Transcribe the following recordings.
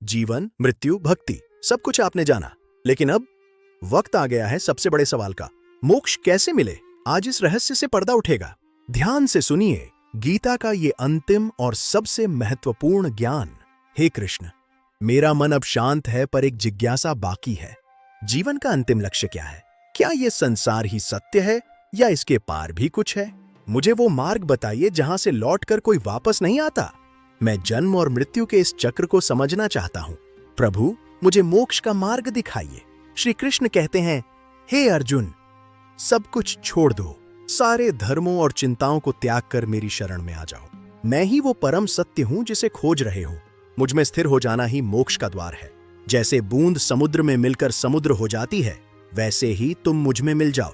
जीवन, मृत्यु, भक्ति, सब कुछ आपने जाना, लेकिन अब वक्त आ गया है सबसे बड़े सवाल का। मोक्ष कैसे मिले? आज इस रहस्य से पर्दा उठेगा। ध्यान से सुनिए गीता का ये अंतिम और सबसे महत्वपूर्ण ज्ञान। हे कृष्ण, मेरा मन अब शांत है, पर एक जिज्ञासा बाकी है। जीवन का अंतिम लक्ष्य क्या है? क्या ये संसार ही सत्य है या इसके पार भी कुछ है? मुझे वो मार्ग बताइए जहां से लौटकर कोई वापस नहीं आता। मैं जन्म और मृत्यु के इस चक्र को समझना चाहता हूं। प्रभु, मुझे मोक्ष का मार्ग दिखाइए। श्री कृष्ण कहते हैं, हे अर्जुन, सब कुछ छोड़ दो, सारे धर्मों और चिंताओं को त्याग कर मेरी शरण में आ जाओ। मैं ही वो परम सत्य हूं जिसे खोज रहे हो। मुझ में स्थिर हो जाना ही मोक्ष का द्वार है। जैसे बूंद समुद्र में मिलकर समुद्र हो जाती है, वैसे ही तुम मुझ में मिल जाओ।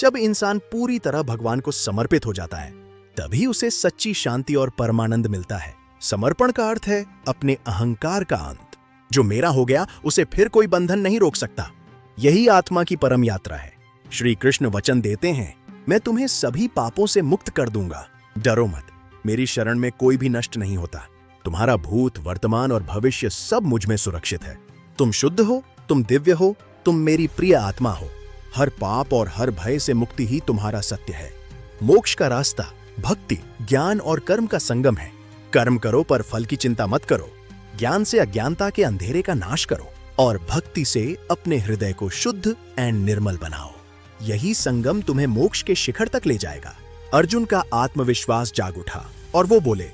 जब इंसान पूरी तरह भगवान को समर्पित हो जाता है, तभी उसे सच्ची शांति और परमानंद मिलता है। समर्पण का अर्थ है अपने अहंकार का अंत। जो मेरा हो गया, उसे फिर कोई बंधन नहीं रोक सकता। यही आत्मा की परम यात्रा है। श्री कृष्ण वचन देते हैं, मैं तुम्हें सभी पापों से मुक्त कर दूंगा। डरो मत, मेरी शरण में कोई भी नष्ट नहीं होता। तुम्हारा भूत, वर्तमान और भविष्य सब मुझ में सुरक्षित है। तुम शुद्ध हो, तुम दिव्य हो, तुम मेरी प्रिय आत्मा हो। हर पाप और हर भय से मुक्ति ही तुम्हारा सत्य है। मोक्ष का रास्ता भक्ति, ज्ञान और कर्म का संगम है। कर्म करो पर फल की चिंता मत करो। ज्ञान से अज्ञानता के अंधेरे का नाश करो और भक्ति से अपने हृदय को शुद्ध एंड निर्मल बनाओ। यही संगम तुम्हें मोक्ष के शिखर तक ले जाएगा। अर्जुन का आत्मविश्वास जाग उठा और वो बोले,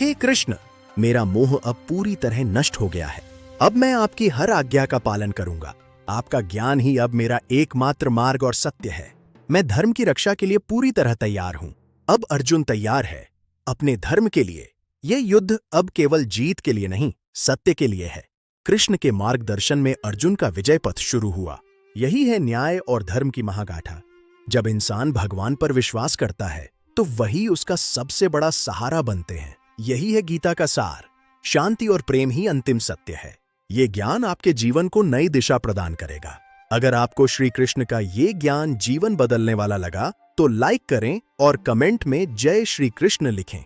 हे कृष्ण, मेरा मोह अब पूरी तरह नष्ट हो गया है। अब मैं आपकी हर आज्ञा का पालन करूंगा। आपका ज्ञान ही अब मेरा एकमात्र मार्ग और सत्य है। मैं धर्म की रक्षा के लिए पूरी तरह तैयार हूं। अब अर्जुन तैयार है अपने धर्म के लिए। यह युद्ध अब केवल जीत के लिए नहीं, सत्य के लिए है। कृष्ण के मार्गदर्शन में अर्जुन का विजय पथ शुरू हुआ। यही है न्याय और धर्म की महागाथा। जब इंसान भगवान पर विश्वास करता है, तो वही उसका सबसे बड़ा सहारा बनते हैं। यही है गीता का सार। शांति और प्रेम ही अंतिम सत्य है। ये ज्ञान आपके जीवन को नई दिशा प्रदान करेगा। अगर आपको श्री कृष्ण का ये ज्ञान जीवन बदलने वाला लगा, तो लाइक करें और कमेंट में जय श्री कृष्ण लिखें।